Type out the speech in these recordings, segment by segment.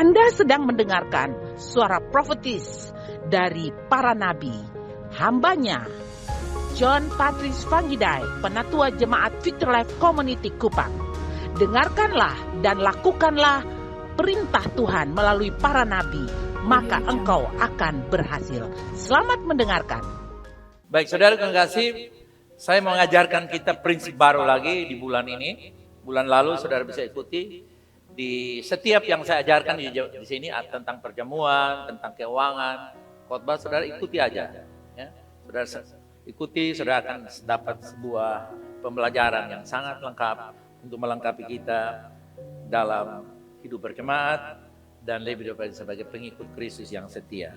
Anda sedang mendengarkan suara profetis dari para nabi, hambanya John Patrice Vanggidai, Penatua Jemaat Future Life Community Kupang. Dengarkanlah dan lakukanlah perintah Tuhan melalui para nabi, maka engkau akan berhasil. Selamat mendengarkan. Baik, saudara kekasih, saya mengajarkan kita prinsip baru lagi di bulan ini. Bulan lalu saudara bisa ikuti di setiap yang saya ajarkan di sini tentang perjamuan, tentang keuangan, khotbah, saudara ikuti aja. Ya. Saudara ikuti, saudara akan dapat sebuah pembelajaran yang sangat lengkap untuk melengkapi kita dalam hidup berjemaat dan lebih daripada sebagai pengikut Kristus yang setia.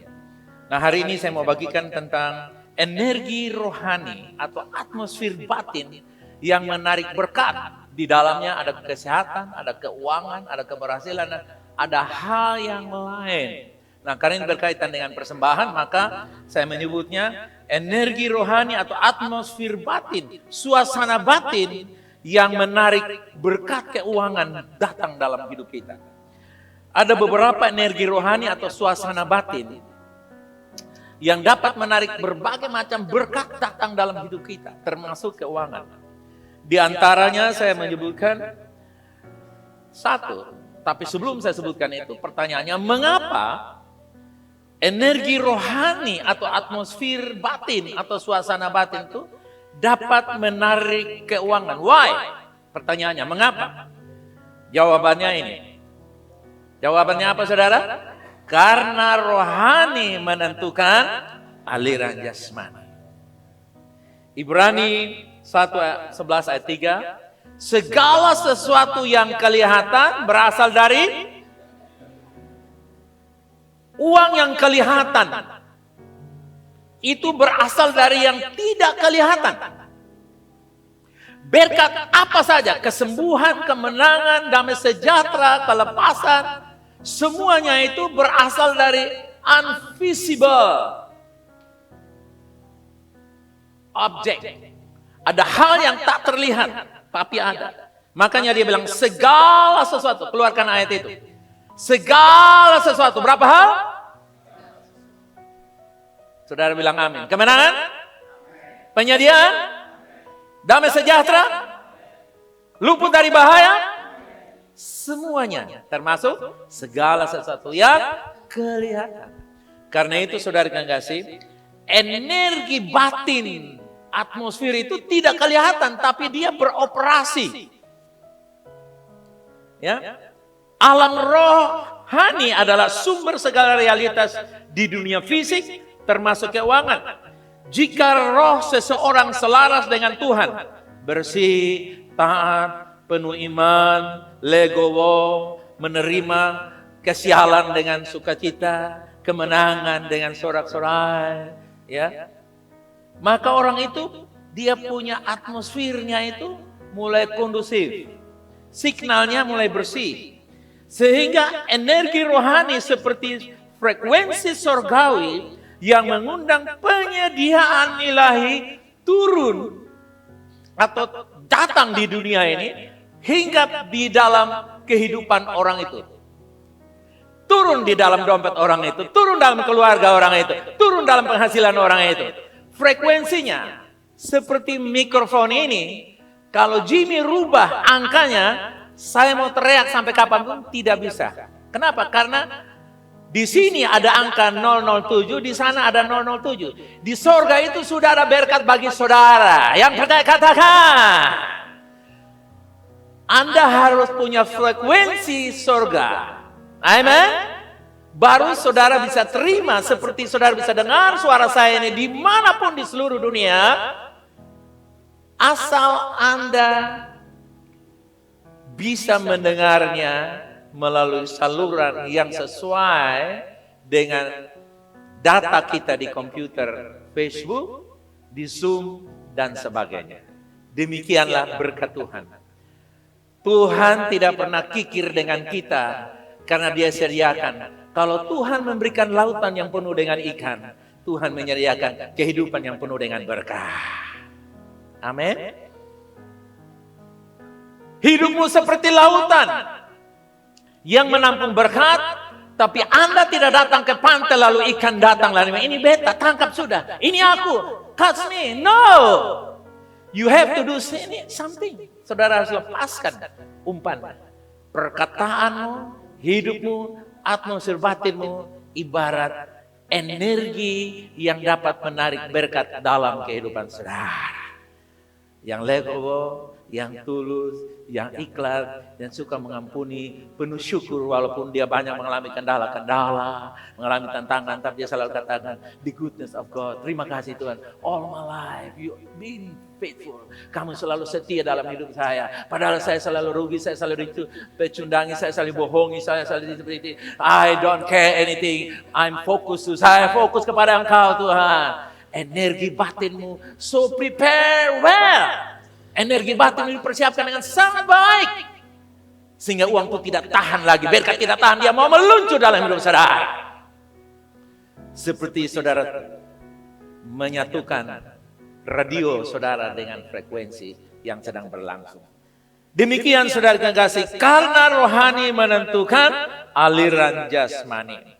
Nah, hari ini saya mau bagikan tentang energi rohani atau atmosfer batin yang menarik berkat. Di dalamnya ada kesehatan, ada keuangan, ada keberhasilan, ada hal yang lain. Nah, karena ini berkaitan dengan persembahan, maka saya menyebutnya energi rohani atau atmosfer batin, suasana batin yang menarik berkat keuangan datang dalam hidup kita. Ada beberapa energi rohani atau suasana batin yang dapat menarik berbagai macam berkat datang dalam hidup kita, termasuk keuangan. Di antaranya saya menyebutkan satu, tapi sebelum saya sebutkan itu, pertanyaannya, mengapa energi rohani atau atmosfer batin atau suasana batin itu dapat menarik keuangan? Why? Pertanyaannya, mengapa? Jawabannya ini. Jawabannya apa, saudara? Karena rohani menentukan aliran jasmani. Ibrani 11 ayat 3, segala sesuatu yang kelihatan berasal dari uang yang kelihatan. Itu berasal dari yang tidak kelihatan. Berkat apa saja, kesembuhan, kemenangan, damai sejahtera, kelepasan, semuanya itu berasal dari invisible object. Ada hal yang tak terlihat, tapi ada. Makanya dia bilang segala sesuatu. Keluarkan ayat itu. Segala sesuatu. Berapa hal? Saudara bilang amin. Kemenangan? Penyediaan? Damai sejahtera? Luput dari bahaya? Semuanya. Termasuk segala sesuatu yang kelihatan. Karena itu saudara kekasih, energi batin atmosfer itu tidak kelihatan, tapi dia beroperasi. Ya, alam rohani adalah sumber segala realitas di dunia fisik, termasuk keuangan. Jika roh seseorang selaras dengan Tuhan, bersih, taat, penuh iman, legowo, menerima kesialan dengan sukacita, kemenangan dengan sorak-sorai, ya. Maka orang itu dia punya atmosfernya itu mulai kondusif. Signalnya mulai bersih. Sehingga energi rohani seperti frekuensi surgawi yang mengundang penyediaan ilahi turun atau datang di dunia ini hingga di dalam kehidupan orang itu. Turun di dalam dompet orang itu, turun dalam keluarga orang itu, turun dalam penghasilan orang itu. Frekuensinya seperti mikrofon ini, kalau Jimmy rubah angkanya, saya mau teriak sampai kapanpun tidak bisa. Kenapa? Karena di sini ada angka 007, di sana ada 007. Di sorga itu sudah ada berkat bagi saudara. Yang percaya katakan, Anda harus punya frekuensi sorga. Amen. Baru saudara bisa terima, seperti saudara bisa dengar suara saya ini dimanapun di seluruh dunia. Asal Anda bisa mendengarnya melalui saluran yang sesuai dengan data kita di komputer, Facebook, di Zoom, dan sebagainya. Demikianlah berkat Tuhan. Tuhan tidak pernah kikir dengan kita karena dia sediakan. Kalau Tuhan memberikan lautan yang penuh dengan ikan, Tuhan menyediakan kehidupan yang penuh dengan berkah. Amin. Hidupmu seperti lautan yang menampung berkat Tapi Anda tidak datang ke pantai lalu ikan datang lalu ini beta tangkap sudah. Ini aku, catch me. No. You have to do something. Saudara harus lepaskan umpan. Perkataanmu, hidupmu, atmosfer batinmu ibarat energi yang dapat menarik berkat dalam kehidupan saudara. Yang legowo, yang tulus, yang ikhlas, yang suka mengampuni, penuh syukur walaupun dia banyak mengalami kendala-kendala, mengalami tantangan, tapi dia selalu katakan, the goodness of God. Terima kasih Tuhan, all my life you been faithful. Kamu selalu setia dalam hidup saya. Padahal saya selalu rugi, saya selalu dipecundangi, saya selalu bohongi, saya selalu seperti I don't care anything. Saya fokus kepada Engkau Tuhan. Energi batinmu, so prepare well. Energi batin dipersiapkan dengan sangat baik. Sehingga uang itu tidak tahan lagi. Berkat tidak tahan, dia mau meluncur dalam hidup saudara. Seperti saudara menyatukan radio saudara dengan frekuensi yang sedang berlangsung. Demikian saudara yang kasih, karena rohani menentukan aliran jasmani.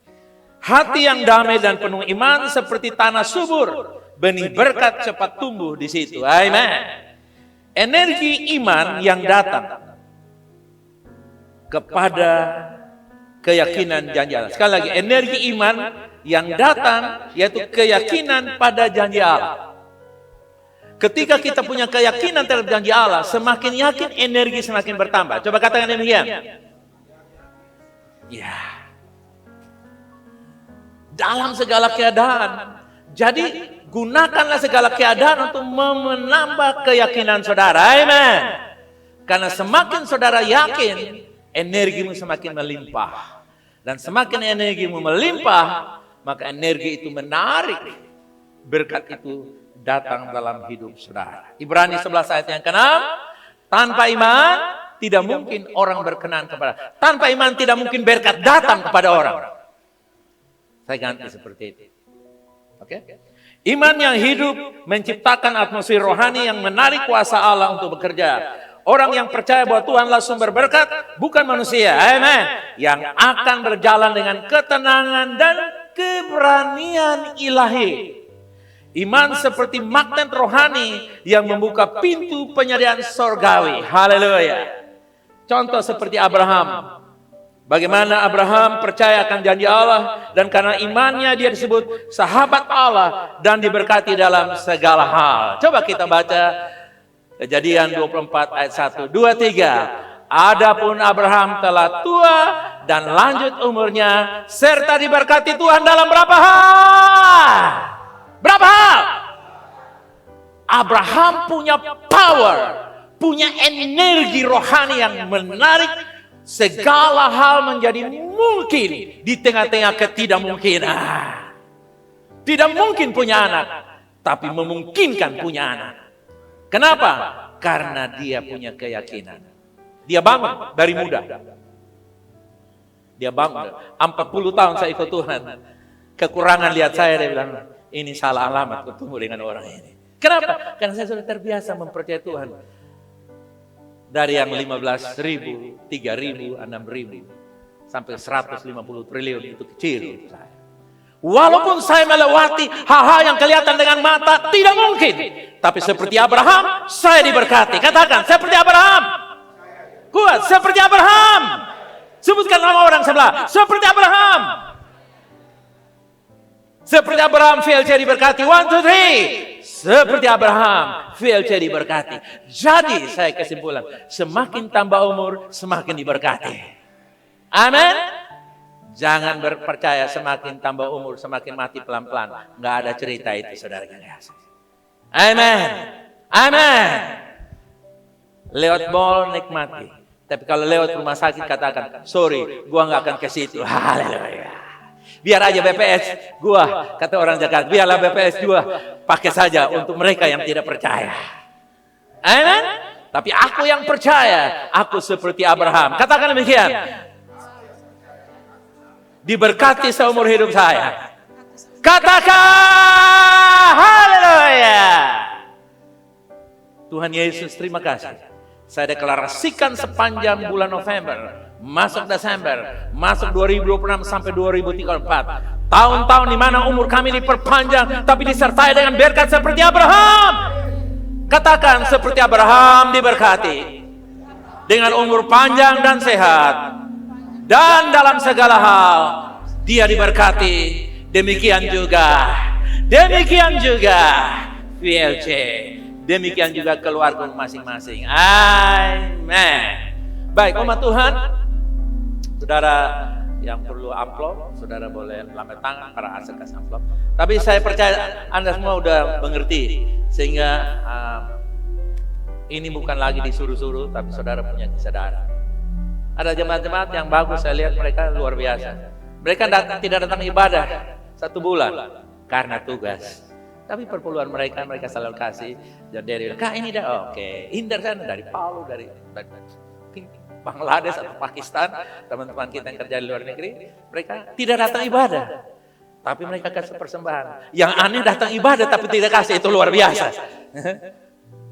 Hati yang damai dan penuh iman seperti tanah subur. Benih berkat cepat tumbuh di situ. Amen. Energi iman yang datang kepada keyakinan janji Allah. Sekali lagi, energi iman yang datang yaitu keyakinan pada janji Allah. Ketika kita punya keyakinan terhadap janji Allah, semakin yakin energi semakin bertambah. Coba katakan demikian. Ya. Dalam segala keadaan. Jadi gunakanlah segala keadaan untuk menambah keyakinan saudara. Amen. Karena semakin saudara yakin, energimu semakin melimpah. Dan semakin energimu melimpah, maka energi itu menarik. Berkat itu datang dalam hidup saudara. Ibrani 11 ayat yang ke-6. Tanpa iman tidak mungkin orang berkenan kepada. Tanpa iman tidak mungkin berkat datang kepada orang. Saya ganti seperti itu. Oke? Iman yang hidup menciptakan atmosfer rohani yang menarik kuasa Allah untuk bekerja. Orang yang percaya bahwa Tuhanlah sumber berkat, bukan manusia. Amen. Yang akan berjalan dengan ketenangan dan keberanian ilahi. Iman seperti magnet rohani yang membuka pintu penyediaan sorgawi. Haleluya. Contoh seperti Abraham. Bagaimana Abraham percaya akan janji Allah dan karena imannya dia disebut sahabat Allah dan diberkati dalam segala hal. Coba kita baca Kejadian 24 ayat 1, 2, 3. Adapun Abraham telah tua dan lanjut umurnya serta diberkati Tuhan dalam berapa hal? Berapa hal? Abraham punya power, punya energi rohani yang menarik segala hal menjadi mungkin di tengah-tengah ketidakmungkinan. Tidak mungkin punya anak, tapi memungkinkan punya anak. Kenapa? Karena dia punya keyakinan. Dia bangun dari muda. Dia bangun. 40 tahun saya ikut Tuhan. Kekurangan lihat saya, dia bilang, ini salah alamat ketemu dengan orang ini. Kenapa? Karena saya sudah terbiasa mempercayai Tuhan. Dari yang 15.000, 3.000, 6.000, sampai 150 triliun itu kecil untuk saya. Walaupun saya melewati hal-hal yang kelihatan dengan mata, tidak mungkin. Tapi seperti Abraham, saya diberkati. Katakan, seperti Abraham. Kuat, seperti Abraham. Sebutkan nama orang sebelah, seperti Abraham. Seperti Abraham, VLC diberkati. 1, 2, 3. Seperti Abraham, VLC diberkati. Jadi saya kesimpulan, semakin tambah umur, semakin diberkati. Amin. Jangan berpercaya semakin tambah umur, semakin mati pelan-pelan. Nggak ada cerita itu, saudara. Amin. Amin. Lewat mall nikmati. Tapi kalau lewat rumah sakit katakan, sorry, gua nggak akan ke situ. Haleluya. Biar aja BPS gua, kata orang Jakarta, biarlah BPS gua pakai saja untuk mereka yang tidak percaya. Amen. Tapi aku yang percaya, aku seperti Abraham. Katakan demikian. Diberkati seumur hidup saya. Katakan haleluya. Tuhan Yesus, terima kasih. Saya deklarasikan sepanjang bulan November, masuk Desember, masuk 2026 sampai 2034. Tahun-tahun di mana umur kami diperpanjang, tapi disertai dengan berkat seperti Abraham. Katakan, seperti Abraham diberkati dengan umur panjang dan sehat, dan dalam segala hal dia diberkati. Demikian juga VLC, demikian juga keluarga masing-masing. Amin. Baik, umat Tuhan, saudara yang perlu amplop, saudara boleh lambat tangan para asal kasih amplop. Tapi saya percaya Anda semua udah mengerti, sehingga ini bukan lagi disuruh-suruh, tapi saudara punya kesadaran. Ada jemaat-jemaat yang bagus, saya lihat mereka luar biasa. Mereka tidak datang ibadah 1 bulan karena tugas. Tapi perpuluhan mereka selalu kasih. Jadi, Kak ini dah oke. Indar sana dari Palu, dari Bangladesh atau Pakistan, teman-teman kita yang kerja di luar negeri, mereka tidak datang ibadah, tapi mereka kasih persembahan. Yang aneh datang ibadah tapi tidak kasih, itu luar biasa.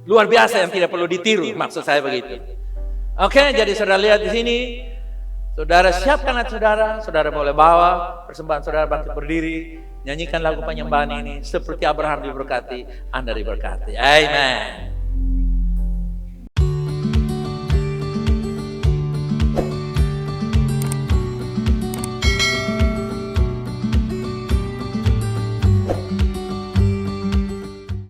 Luar biasa yang tidak perlu ditiru, maksud saya begitu. Oke, jadi saudara lihat di sini, saudara siapkan hati saudara boleh bawa persembahan saudara, bangkit berdiri, nyanyikan lagu penyembahan ini. Seperti Abraham diberkati, Anda diberkati. Amen.